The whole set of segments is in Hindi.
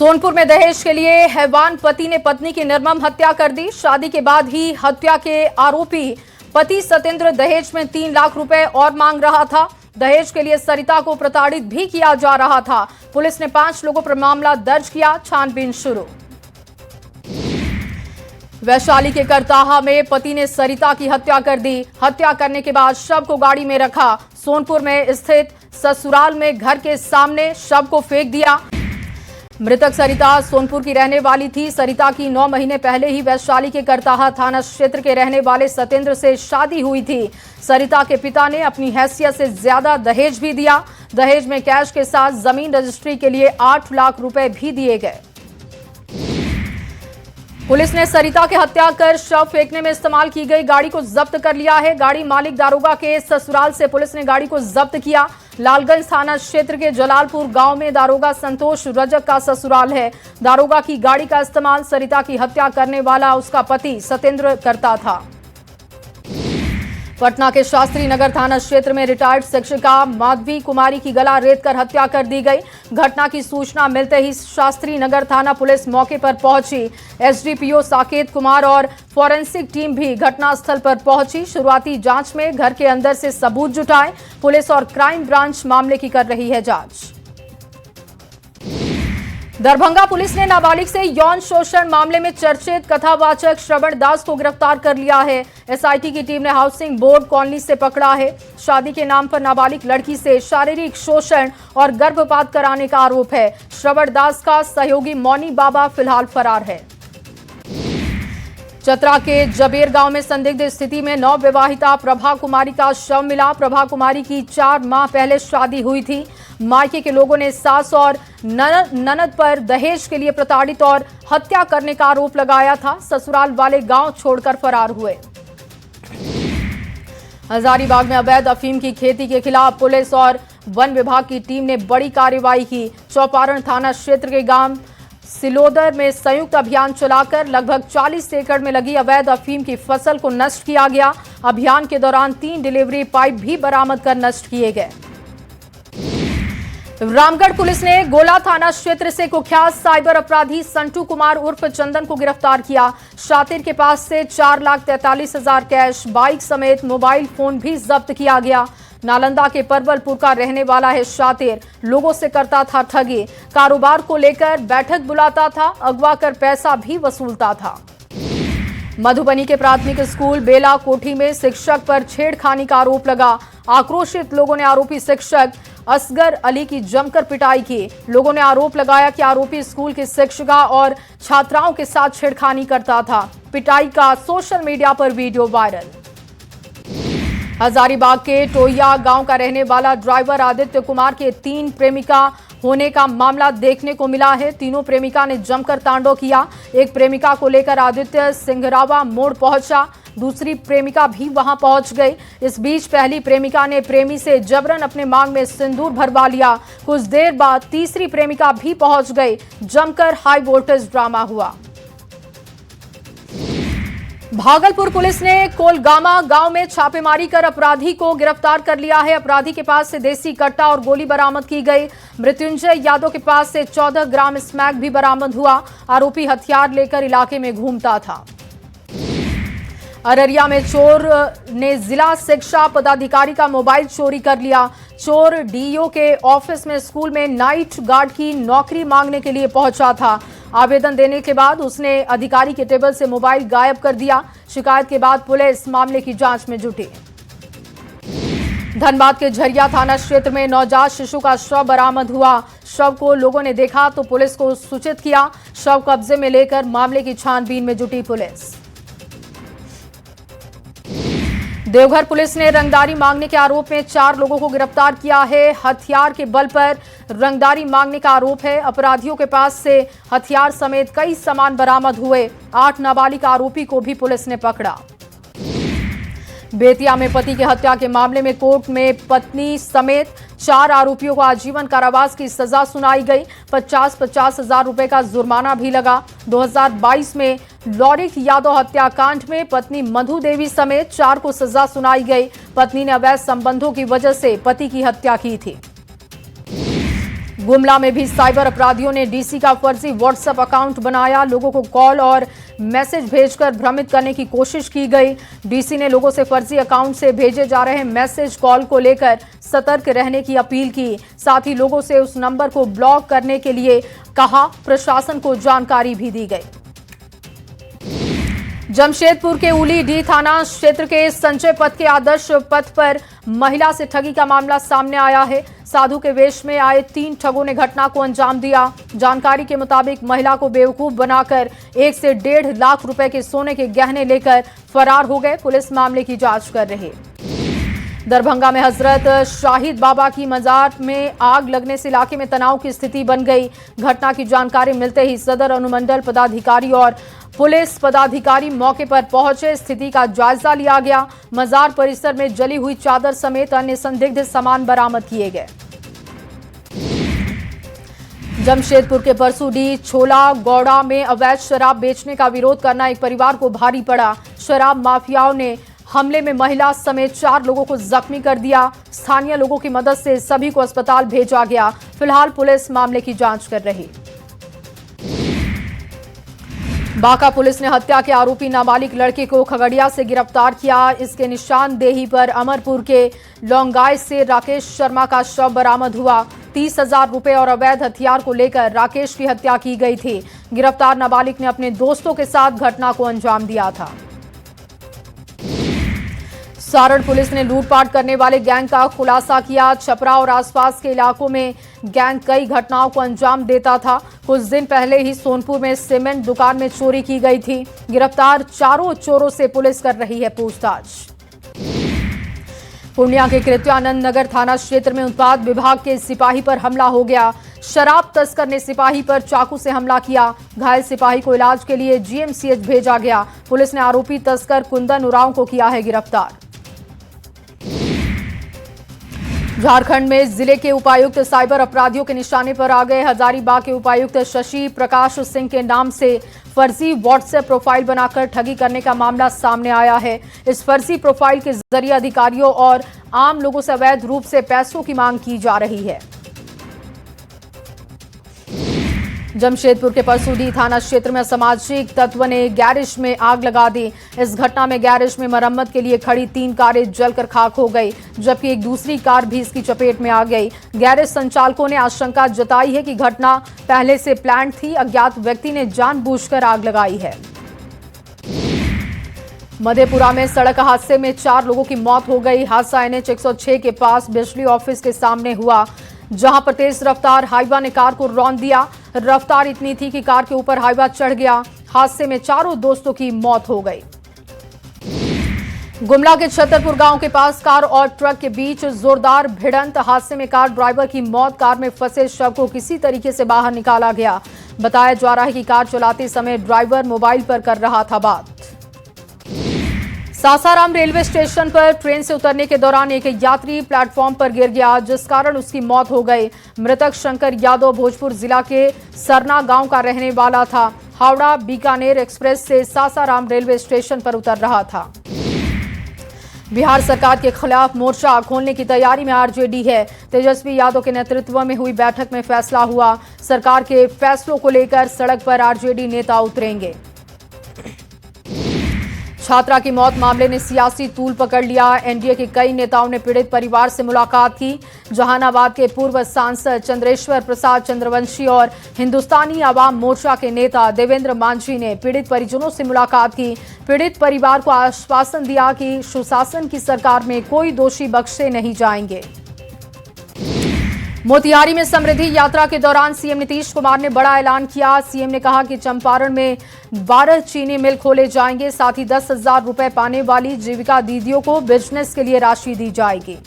सोनपुर में दहेज के लिए हैवान पति ने पत्नी की निर्मम हत्या कर दी। शादी के बाद ही हत्या के आरोपी पति सतेंद्र दहेज में 3 लाख रुपए और मांग रहा था। दहेज के लिए सरिता को प्रताड़ित भी किया जा रहा था। पुलिस ने 5 लोगों पर मामला दर्ज किया, छानबीन शुरू। वैशाली के करताहा में पति ने सरिता की हत्या कर दी। हत्या करने के बाद शव को गाड़ी में रखा। सोनपुर में स्थित ससुराल में घर के सामने शव को फेंक दिया। मृतक सरिता सोनपुर की रहने वाली थी। सरिता की 9 महीने पहले ही वैशाली के करताहा थाना क्षेत्र के रहने वाले सतेंद्र से शादी हुई थी। सरिता के पिता ने अपनी हैसियत से ज्यादा दहेज भी दिया। दहेज में कैश के साथ जमीन रजिस्ट्री के लिए 8 लाख रुपए भी दिए गए। पुलिस ने सरिता की हत्या कर शव फेंकने में इस्तेमाल की गई गाड़ी को जब्त कर लिया है। गाड़ी मालिक दारोगा के ससुराल से पुलिस ने गाड़ी को जब्त किया। लालगंज थाना क्षेत्र के जलालपुर गांव में दारोगा संतोष रजक का ससुराल है। दारोगा की गाड़ी का इस्तेमाल सरिता की हत्या करने वाला उसका पति सतेंद्र करता था। पटना के शास्त्री नगर थाना क्षेत्र में रिटायर्ड शिक्षिका माधवी कुमारी की गला रेतकर हत्या कर दी गई। घटना की सूचना मिलते ही शास्त्री नगर थाना पुलिस मौके पर पहुंची। एसडीपीओ साकेत कुमार और फॉरेंसिक टीम भी घटनास्थल पर पहुंची। शुरुआती जांच में घर के अंदर से सबूत जुटाए। पुलिस और क्राइम ब्रांच मामले की कर रही है जांच। दरभंगा पुलिस ने नाबालिग से यौन शोषण मामले में चर्चित कथावाचक श्रवण दास को गिरफ्तार कर लिया है। एसआईटी की टीम ने हाउसिंग बोर्ड कॉलोनी से पकड़ा है। शादी के नाम पर नाबालिग लड़की से शारीरिक शोषण और गर्भपात कराने का आरोप है। श्रवण दास का सहयोगी मौनी बाबा फिलहाल फरार है। चतरा के जबेर गांव में संदिग्ध स्थिति में नवविवाहिता प्रभा कुमारी का शव मिला। प्रभा कुमारी की 4 माह पहले शादी हुई थी। मायके के लोगों ने सास और ननद पर दहेज के लिए प्रताड़ित और हत्या करने का आरोप लगाया था। ससुराल वाले गांव छोड़कर फरार हुए। हजारीबाग में अवैध अफीम की खेती के खिलाफ पुलिस और वन विभाग की टीम ने बड़ी कार्रवाई की। चौपारण थाना क्षेत्र के गांव सिलोदर में संयुक्त अभियान चलाकर लगभग 40 एकड़ में लगी अवैध अफीम की फसल को नष्ट किया गया। अभियान के दौरान 3 डिलीवरी पाइप भी बरामद कर नष्ट किए गए। रामगढ़ पुलिस ने गोला थाना क्षेत्र से कुख्यात साइबर अपराधी संटू कुमार उर्फ चंदन को गिरफ्तार किया। शातिर के पास से 4,43,000 कैश, बाइक समेत मोबाइल फोन भी जब्त किया गया। नालंदा के परवलपुर का रहने वाला है शातिर। लोगों से करता था ठगी। कारोबार को लेकर बैठक बुलाता था। अगवा कर पैसा भी वसूलता था। मधुबनी के प्राथमिक स्कूल बेला कोठी में शिक्षक पर छेड़खानी का आरोप लगा। आक्रोशित लोगों ने आरोपी शिक्षक असगर अली की जमकर पिटाई की। लोगों ने आरोप लगाया कि आरोपी स्कूल की शिक्षिका और छात्राओं के साथ छेड़खानी करता था। पिटाई का सोशल मीडिया पर वीडियो वायरल। हजारीबाग के टोइया गांव का रहने वाला ड्राइवर आदित्य कुमार के 3 प्रेमिका होने का मामला देखने को मिला है। तीनों प्रेमिका ने जमकर तांडव किया। एक प्रेमिका को लेकर आदित्य सिंघरावा मोड़ पहुंचा। दूसरी प्रेमिका भी वहां पहुंच गई। इस बीच पहली प्रेमिका ने प्रेमी से जबरन अपने मांग में सिंदूर भरवा लिया। कुछ देर बाद तीसरी प्रेमिका भी पहुंच गई। जमकर हाई वोल्टेज ड्रामा हुआ। भागलपुर पुलिस ने कोलगामा गांव में छापेमारी कर अपराधी को गिरफ्तार कर लिया है। अपराधी के पास से देसी कट्टा और गोली बरामद की गई। मृत्युंजय यादव के पास से 14 ग्राम स्मैक भी बरामद हुआ। आरोपी हथियार लेकर इलाके में घूमता था। अररिया में चोर ने जिला शिक्षा पदाधिकारी का मोबाइल चोरी कर लिया। चोर डीईओ के ऑफिस में स्कूल में नाइट गार्ड की नौकरी मांगने के लिए पहुंचा था। आवेदन देने के बाद उसने अधिकारी के टेबल से मोबाइल गायब कर दिया। शिकायत के बाद पुलिस मामले की जांच में जुटी। धनबाद के झरिया थाना क्षेत्र में नवजात शिशु का शव बरामद हुआ। शव को लोगों ने देखा तो पुलिस को सूचित किया। शव कब्जे में लेकर मामले की छानबीन में जुटी पुलिस। देवघर पुलिस ने रंगदारी मांगने के आरोप में 4 लोगों को गिरफ्तार किया है। हथियार के बल पर रंगदारी मांगने का आरोप है। अपराधियों के पास से हथियार समेत कई सामान बरामद हुए। 8 नाबालिग आरोपी को भी पुलिस ने पकड़ा। बेतिया में पति की हत्या के मामले में कोर्ट में पत्नी समेत 4 आरोपियों को आजीवन कारावास की सजा सुनाई गई। 50-50 हजार रुपए का जुर्माना भी लगा। 2022 में लौरिक यादव हत्याकांड में पत्नी मधु देवी समेत 4 को सजा सुनाई गई। पत्नी ने अवैध संबंधों की वजह से पति की हत्या की थी। गुमला में भी साइबर अपराधियों ने डीसी का फर्जी व्हाट्सएप अकाउंट बनाया। लोगों को कॉल और मैसेज भेजकर भ्रमित करने की कोशिश की गई। डीसी ने लोगों से फर्जी अकाउंट से भेजे जा रहे मैसेज कॉल को लेकर सतर्क रहने की अपील की। साथ ही लोगों से उस नंबर को ब्लॉक करने के लिए कहा। प्रशासन को जानकारी भी दी गई। जमशेदपुर के उलीडीह थाना क्षेत्र के संजय पथ के आदर्श पथ पर महिला से ठगी का मामला सामने आया है। साधु के वेश में आए 3 ठगों ने घटना को अंजाम दिया। जानकारी के मुताबिक महिला को बेवकूफ बनाकर 1 से 1.5 लाख रुपए के सोने के गहने लेकर फरार हो गए। पुलिस मामले की जांच कर रही है। दरभंगा में हजरत शाहिद बाबा की मजार में आग लगने से इलाके में तनाव की स्थिति बन गई। घटना की जानकारी मिलते ही सदर अनुमंडल पदाधिकारी और पुलिस पदाधिकारी मौके पर पहुंचे। स्थिति का जायजा लिया गया। मजार परिसर में जली हुई चादर समेत अन्य संदिग्ध सामान बरामद किए गए। जमशेदपुर के परसूडी छोला गौड़ा में अवैध शराब बेचने का विरोध करना एक परिवार को भारी पड़ा। शराब माफियाओं ने हमले में महिला समेत 4 लोगों को जख्मी कर दिया। स्थानीय लोगों की मदद से सभी को अस्पताल भेजा गया। फिलहाल पुलिस मामले की जांच कर रही। बांका पुलिस ने हत्या के आरोपी नाबालिग लड़के को खगड़िया से गिरफ्तार किया। इसके निशानदेही पर अमरपुर के लौंगाई से राकेश शर्मा का शव बरामद हुआ। 30,000 रुपए और अवैध हथियार को लेकर राकेश की हत्या की गई थी। गिरफ्तार नाबालिग ने अपने दोस्तों के साथ घटना को अंजाम दिया था। सारण पुलिस ने लूटपाट करने वाले गैंग का खुलासा किया। छपरा और आसपास के इलाकों में गैंग कई घटनाओं को अंजाम देता था। कुछ दिन पहले ही सोनपुर में सीमेंट दुकान में चोरी की गई थी। गिरफ्तार 4 चोरों से पुलिस कर रही है पूछताछ। पूर्णिया के कृत्यानंद नगर थाना क्षेत्र में उत्पाद विभाग के सिपाही पर हमला हो गया। शराब तस्कर ने सिपाही पर चाकू से हमला किया। घायल सिपाही को इलाज के लिए जीएमसीएच भेजा गया। पुलिस ने आरोपी तस्कर कुंदन उरांव को किया है गिरफ्तार। झारखंड में जिले के उपायुक्त साइबर अपराधियों के निशाने पर आ गए। हजारीबाग के उपायुक्त शशि प्रकाश सिंह के नाम से फर्जी व्हाट्सएप प्रोफाइल बनाकर ठगी करने का मामला सामने आया है। इस फर्जी प्रोफाइल के जरिए अधिकारियों और आम लोगों से अवैध रूप से पैसों की मांग की जा रही है। जमशेदपुर के परसूडी थाना क्षेत्र में असामाजिक तत्व ने गैरेज में आग लगा दी। इस घटना में गैरेज में मरम्मत के लिए खड़ी 3 कारें जलकर खाक हो गई, जबकि एक दूसरी कार भी इसकी चपेट में आ गई। गैरेज संचालकों ने आशंका जताई है कि घटना पहले से प्लान थी। अज्ञात व्यक्ति ने जानबूझकर आग लगाई है। मधेपुरा में सड़क हादसे में 4 लोगों की मौत हो गई। हादसा NH 106 के पास बिजली ऑफिस के सामने हुआ, जहां पर तेज रफ्तार हाईवा ने कार को रौंद दिया। रफ्तार इतनी थी कि कार के ऊपर हाईवा चढ़ गया। हादसे में 4 दोस्तों की मौत हो गई। गुमला के छतरपुर गांव के पास कार और ट्रक के बीच जोरदार भिड़ंत। हादसे में कार ड्राइवर की मौत। कार में फंसे शव को किसी तरीके से बाहर निकाला गया। बताया जा रहा है कि कार चलाते समय ड्राइवर मोबाइल पर कर रहा था बात। सासाराम रेलवे स्टेशन पर ट्रेन से उतरने के दौरान एक यात्री प्लेटफॉर्म पर गिर गया, जिस कारण उसकी मौत हो गई। मृतक शंकर यादव भोजपुर जिला के सरना गांव का रहने वाला था। हावड़ा बीकानेर एक्सप्रेस से सासाराम रेलवे स्टेशन पर उतर रहा था। बिहार सरकार के खिलाफ मोर्चा खोलने की तैयारी में आरजेडी है। तेजस्वी यादव के नेतृत्व में हुई बैठक में फैसला हुआ। सरकार के फैसलों को लेकर सड़क पर आरजेडी नेता उतरेंगे। छात्रा की मौत मामले ने सियासी तूल पकड़ लिया। एनडीए के कई नेताओं ने पीड़ित परिवार से मुलाकात की। जहानाबाद के पूर्व सांसद चंद्रेश्वर प्रसाद चंद्रवंशी और हिंदुस्तानी आवाम मोर्चा के नेता देवेंद्र मांझी ने पीड़ित परिजनों से मुलाकात की। पीड़ित परिवार को आश्वासन दिया कि सुशासन की सरकार में कोई दोषी बख्शे नहीं जाएंगे। मोतिहारी में समृद्धि यात्रा के दौरान सीएम नीतीश कुमार ने बड़ा ऐलान किया। सीएम ने कहा कि चंपारण में 12 चीनी मिल खोले जाएंगे। साथ ही 10,000 रुपए पाने वाली जीविका दीदियों को बिजनेस के लिए राशि दी जाएगी।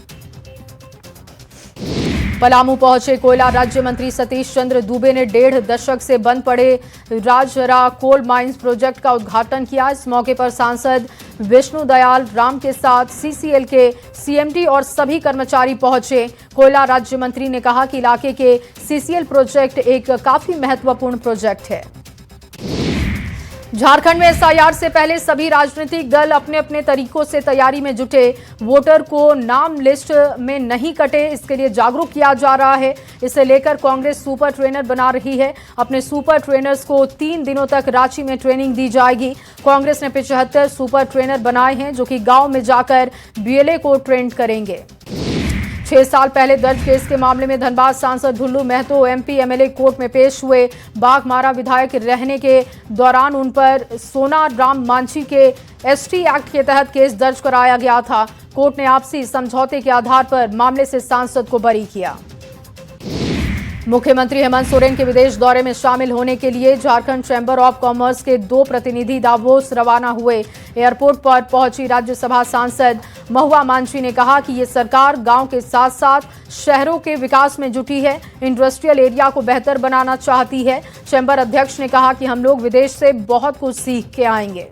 पलामू पहुंचे कोयला राज्य मंत्री सतीश चंद्र दुबे ने 1.5 दशक से बंद पड़े राजहरा कोल माइंस प्रोजेक्ट का उद्घाटन किया। इस मौके पर सांसद विष्णु दयाल राम के साथ सीसीएल के सीएमडी और सभी कर्मचारी पहुंचे। कोयला राज्य मंत्री ने कहा कि इलाके के सीसीएल प्रोजेक्ट एक काफी महत्वपूर्ण प्रोजेक्ट है। झारखंड में एसआईआर से पहले सभी राजनीतिक दल अपने अपने तरीकों से तैयारी में जुटे। वोटर को नाम लिस्ट में नहीं कटे, इसके लिए जागरूक किया जा रहा है। इसे लेकर कांग्रेस सुपर ट्रेनर बना रही है। अपने सुपर ट्रेनर्स को 3 दिनों तक रांची में ट्रेनिंग दी जाएगी। कांग्रेस ने 75 सुपर ट्रेनर बनाए हैं जो कि गांव में जाकर बीएलए को ट्रेन करेंगे। 6 साल पहले दर्ज केस के मामले में धनबाद सांसद Dhullu Mahato MP MLA court में पेश हुए। बाघमारा विधायक रहने के दौरान उन पर सोना राम मांझी के एसटी एक्ट के तहत केस दर्ज कराया गया था। कोर्ट ने आपसी समझौते के आधार पर मामले से सांसद को बरी किया। मुख्यमंत्री हेमंत सोरेन के विदेश दौरे में शामिल होने के लिए झारखंड चैंबर ऑफ कॉमर्स के 2 प्रतिनिधि दावोस रवाना हुए। एयरपोर्ट पर पहुंची राज्यसभा सांसद महुआ मांझी ने कहा कि ये सरकार गांव के साथ साथ शहरों के विकास में जुटी है, इंडस्ट्रियल एरिया को बेहतर बनाना चाहती है। चैंबर अध्यक्ष ने कहा कि हम लोग विदेश से बहुत कुछ सीख के आएंगे।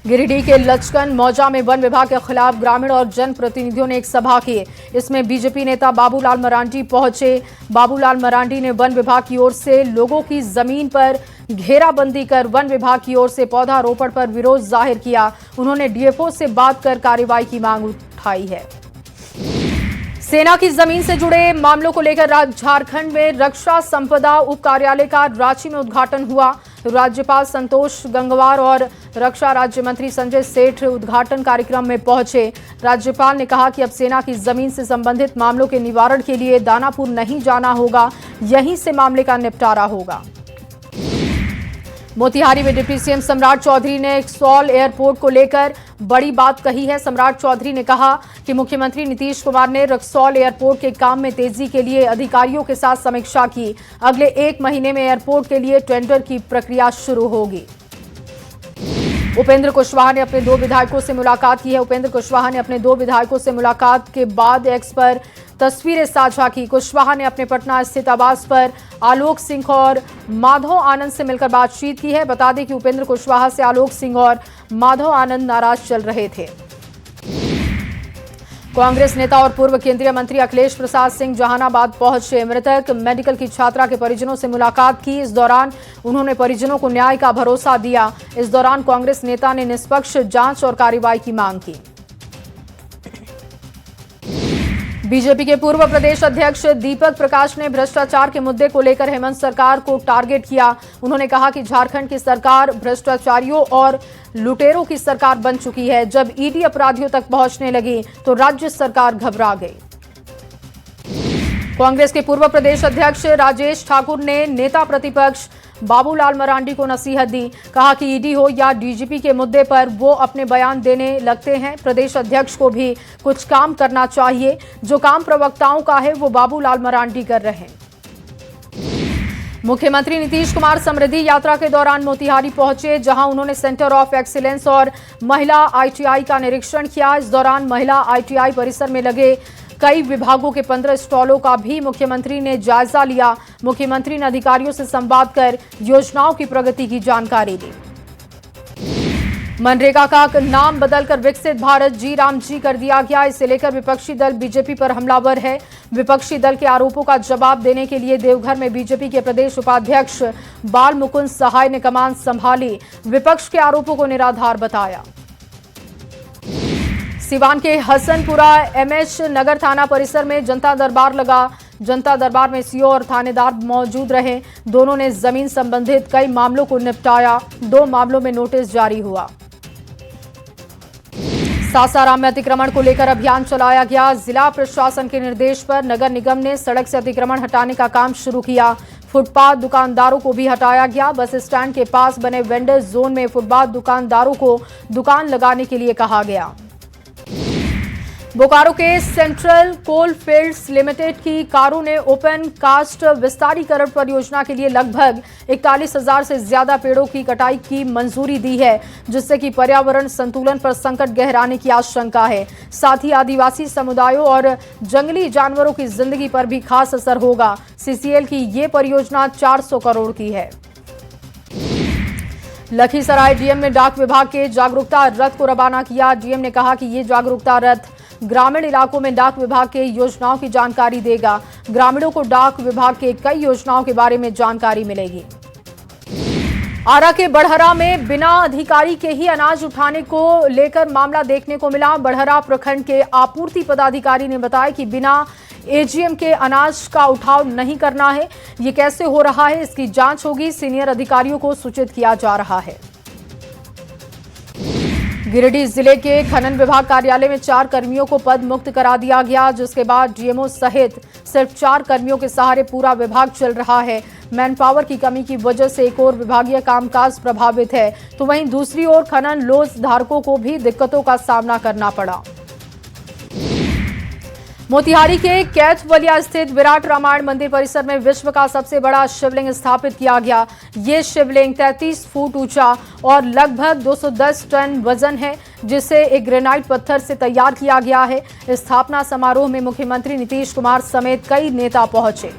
गिरिडीह के लचकन मौजा में वन विभाग के खिलाफ ग्रामीण और जनप्रतिनिधियों ने एक सभा की। इसमें बीजेपी नेता बाबूलाल मरांडी पहुंचे। बाबूलाल मरांडी ने वन विभाग की ओर से लोगों की जमीन पर घेराबंदी कर वन विभाग की ओर से पौधारोपण पर विरोध जाहिर किया। उन्होंने डीएफओ से बात कर कार्रवाई की मांग उठाई है। सेना की जमीन से जुड़े मामलों को लेकर झारखंड में रक्षा संपदा उप कार्यालय का रांची में उद्घाटन हुआ। राज्यपाल संतोष गंगवार और रक्षा राज्य मंत्री संजय सेठ उद्घाटन कार्यक्रम में पहुंचे। राज्यपाल ने कहा कि अब सेना की जमीन से संबंधित मामलों के निवारण के लिए दानापुर नहीं जाना होगा, यहीं से मामले का निपटारा होगा। मोतिहारी में डिप्टी सीएम सम्राट चौधरी ने एक्सॉल एयरपोर्ट को लेकर बड़ी बात कही है। सम्राट चौधरी ने कहा कि मुख्यमंत्री नीतीश कुमार ने रक्सौल एयरपोर्ट के काम में तेजी के लिए अधिकारियों के साथ समीक्षा की। अगले 1 महीने में एयरपोर्ट के लिए टेंडर की प्रक्रिया शुरू होगी। उपेंद्र कुशवाहा ने अपने 2 विधायकों से मुलाकात की है। उपेंद्र कुशवाहा ने अपने 2 विधायकों से मुलाकात के बाद एक्स पर तस्वीरें साझा की। कुशवाहा ने अपने पटना स्थित आवास पर आलोक सिंह और माधव आनंद से मिलकर बातचीत की है। बता दें कि उपेंद्र कुशवाहा से आलोक सिंह और माधव आनंद नाराज चल रहे थे। कांग्रेस नेता और पूर्व केंद्रीय मंत्री अखिलेश प्रसाद सिंह जहानाबाद पहुंचे। मृतक मेडिकल की छात्रा के परिजनों से मुलाकात की। इस दौरान उन्होंने परिजनों को न्याय का भरोसा दिया। इस दौरान कांग्रेस नेता ने निष्पक्ष जांच और कार्रवाई की मांग की। बीजेपी के पूर्व प्रदेश अध्यक्ष दीपक प्रकाश ने भ्रष्टाचार के मुद्दे को लेकर हेमंत सरकार को टारगेट किया। उन्होंने कहा कि झारखंड की सरकार भ्रष्टाचारियों और लुटेरों की सरकार बन चुकी है। जब ईडी अपराधियों तक पहुंचने लगी तो राज्य सरकार घबरा गई। कांग्रेस के पूर्व प्रदेश अध्यक्ष राजेश ठाकुर ने नेता प्रतिपक्ष बाबूलाल मरांडी को नसीहत दी। कहा कि ईडी हो या डीजीपी के मुद्दे पर वो अपने बयान देने लगते हैं। प्रदेश अध्यक्ष को भी कुछ काम करना चाहिए। जो काम प्रवक्ताओं का है वो बाबूलाल मरांडी कर रहे हैं। मुख्यमंत्री नीतीश कुमार समृद्धि यात्रा के दौरान मोतिहारी पहुंचे, जहां उन्होंने सेंटर ऑफ एक्सीलेंस और महिला आईटीआई का निरीक्षण किया। इस दौरान महिला आईटीआई परिसर में लगे कई विभागों के 15 स्टॉलों का भी मुख्यमंत्री ने जायजा लिया। मुख्यमंत्री ने अधिकारियों से संवाद कर योजनाओं की प्रगति की जानकारी दी। मनरेगा का नाम बदलकर विकसित भारत जी राम जी कर दिया गया। इसे लेकर विपक्षी दल बीजेपी पर हमलावर है। विपक्षी दल के आरोपों का जवाब देने के लिए देवघर में बीजेपी के प्रदेश उपाध्यक्ष बाल मुकुंद सहाय ने कमान संभाली। विपक्ष के आरोपों को निराधार बताया। सिवान के हसनपुरा एमएच नगर थाना परिसर में जनता दरबार लगा। जनता दरबार में सीओ और थानेदार मौजूद रहे। दोनों ने जमीन संबंधित कई मामलों को निपटाया। 2 मामलों में नोटिस जारी हुआ। सासाराम में अतिक्रमण को लेकर अभियान चलाया गया। जिला प्रशासन के निर्देश पर नगर निगम ने सड़क से अतिक्रमण हटाने का काम शुरू किया। फुटपाथ दुकानदारों को भी हटाया गया। बस स्टैंड के पास बने वेंडर्स जोन में फुटपाथ दुकानदारों को दुकान लगाने के लिए कहा गया। बोकारो के सेंट्रल कोल फील्ड्स लिमिटेड की कारों ने ओपन कास्ट विस्तारीकरण परियोजना के लिए लगभग 41,000 से ज्यादा पेड़ों की कटाई की मंजूरी दी है, जिससे कि पर्यावरण संतुलन पर संकट गहराने की आशंका है। साथ ही आदिवासी समुदायों और जंगली जानवरों की जिंदगी पर भी खास असर होगा। सीसीएल की ये परियोजना 400 करोड़ की है। लखीसराय डीएम ने डाक विभाग के जागरूकता रथ को रवाना किया। डीएम ने कहा कि ये जागरूकता रथ ग्रामीण इलाकों में डाक विभाग के योजनाओं की जानकारी देगा। ग्रामीणों को डाक विभाग के कई योजनाओं के बारे में जानकारी मिलेगी। आरा के बड़हरा में बिना अधिकारी के ही अनाज उठाने को लेकर मामला देखने को मिला। बड़हरा प्रखंड के आपूर्ति पदाधिकारी ने बताया कि बिना एजीएम के अनाज का उठाव नहीं करना है। ये कैसे हो रहा है, इसकी जांच होगी। सीनियर अधिकारियों को सूचित किया जा रहा है। गिरिडीह जिले के खनन विभाग कार्यालय में 4 कर्मियों को पद मुक्त करा दिया गया, जिसके बाद डीएमओ सहित सिर्फ 4 कर्मियों के सहारे पूरा विभाग चल रहा है। मैन पावर की कमी की वजह से एक और विभागीय कामकाज प्रभावित है, तो वहीं दूसरी ओर खनन लोज धारकों को भी दिक्कतों का सामना करना पड़ा। मोतिहारी के कैथवलिया स्थित विराट रामायण मंदिर परिसर में विश्व का सबसे बड़ा शिवलिंग स्थापित किया गया। ये शिवलिंग 33 फुट ऊंचा और लगभग 210 टन वजन है, जिसे एक ग्रेनाइट पत्थर से तैयार किया गया है। स्थापना समारोह में मुख्यमंत्री नीतीश कुमार समेत कई नेता पहुंचे।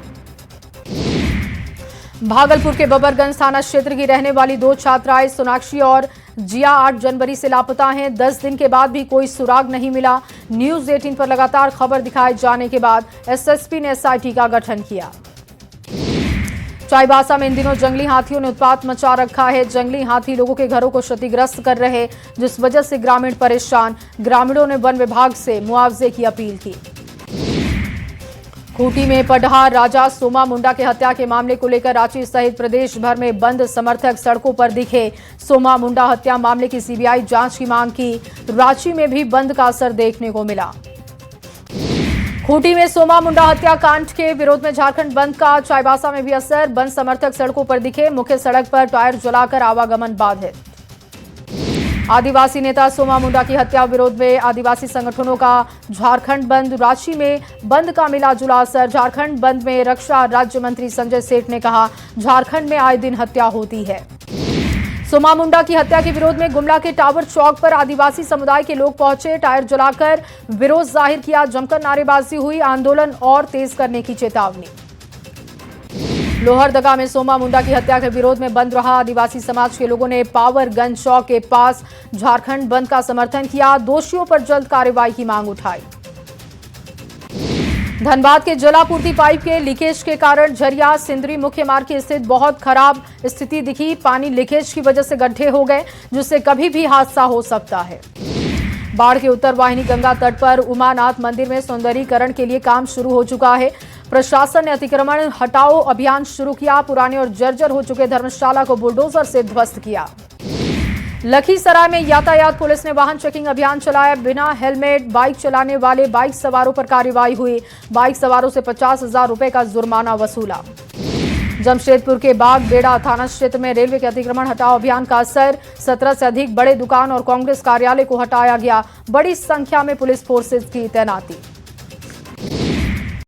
भागलपुर के बबरगंज थाना क्षेत्र की रहने वाली 2 छात्राएं सोनाक्षी और जिया 8 जनवरी से लापता हैं। 10 दिन के बाद भी कोई सुराग नहीं मिला। न्यूज 18 पर लगातार खबर दिखाए जाने के बाद एसएसपी ने एसआईटी का गठन किया। चाईबासा में इन दिनों जंगली हाथियों ने उत्पात मचा रखा है। जंगली हाथी लोगों के घरों को क्षतिग्रस्त कर रहे, जिस वजह से ग्रामीण परेशान। ग्रामीणों ने वन विभाग से मुआवजे की अपील की। खूंटी में पढ़ा राजा सोमा मुंडा के हत्या के मामले को लेकर रांची सहित प्रदेश भर में बंद समर्थक सड़कों पर दिखे। सोमा मुंडा हत्या मामले की सीबीआई जांच की मांग की। रांची में भी बंद का असर देखने को मिला। खूंटी में सोमा मुंडा हत्याकांड के विरोध में झारखंड बंद का चाईबासा में भी असर। बंद समर्थक सड़कों पर दिखे। मुख्य सड़क पर टायर जलाकर आवागमन बाधित। आदिवासी नेता सोमा मुंडा की हत्या विरोध में आदिवासी संगठनों का झारखंड बंद। रांची में बंद का मिला जुला असर। झारखंड बंद में रक्षा राज्य मंत्री संजय सेठ ने कहा, झारखंड में आए दिन हत्या होती है। सोमा मुंडा की हत्या के विरोध में गुमला के टावर चौक पर आदिवासी समुदाय के लोग पहुंचे। टायर जलाकर विरोध जाहिर किया। जमकर नारेबाजी हुई। आंदोलन और तेज करने की चेतावनी। लोहरदगा में सोमा मुंडा की हत्या के विरोध में बंद रहा। आदिवासी समाज के लोगों ने पावरगंज चौक के पास झारखंड बंद का समर्थन किया। दोषियों पर जल्द कार्रवाई की मांग उठाई। धनबाद के जलापूर्ति पाइप के लीकेज के कारण झरिया सिंदरी मुख्य मार्ग की स्थिति बहुत खराब स्थिति दिखी। पानी लीकेज की वजह से गड्ढे हो गए, जिससे कभी भी हादसा हो सकता है। बाढ़ के उत्तर वाहिनी गंगा तट पर उमानाथ मंदिर में सौंदर्यीकरण के लिए काम शुरू हो चुका है। प्रशासन ने अतिक्रमण हटाओ अभियान शुरू किया। पुराने और जर्जर हो चुके धर्मशाला को बुलडोजर से ध्वस्त किया। लखीसराय में यातायात पुलिस ने वाहन चेकिंग अभियान चलाया। बिना हेलमेट बाइक चलाने वाले बाइक सवारों पर कार्रवाई हुई। बाइक सवारों से 50,000 रुपए का जुर्माना वसूला। जमशेदपुर के बाग बेड़ा थाना क्षेत्र में रेलवे के अतिक्रमण हटाओ अभियान का असर। 17 से अधिक बड़े दुकान और कांग्रेस कार्यालय को हटाया गया। बड़ी संख्या में पुलिस फोर्सेज की तैनाती।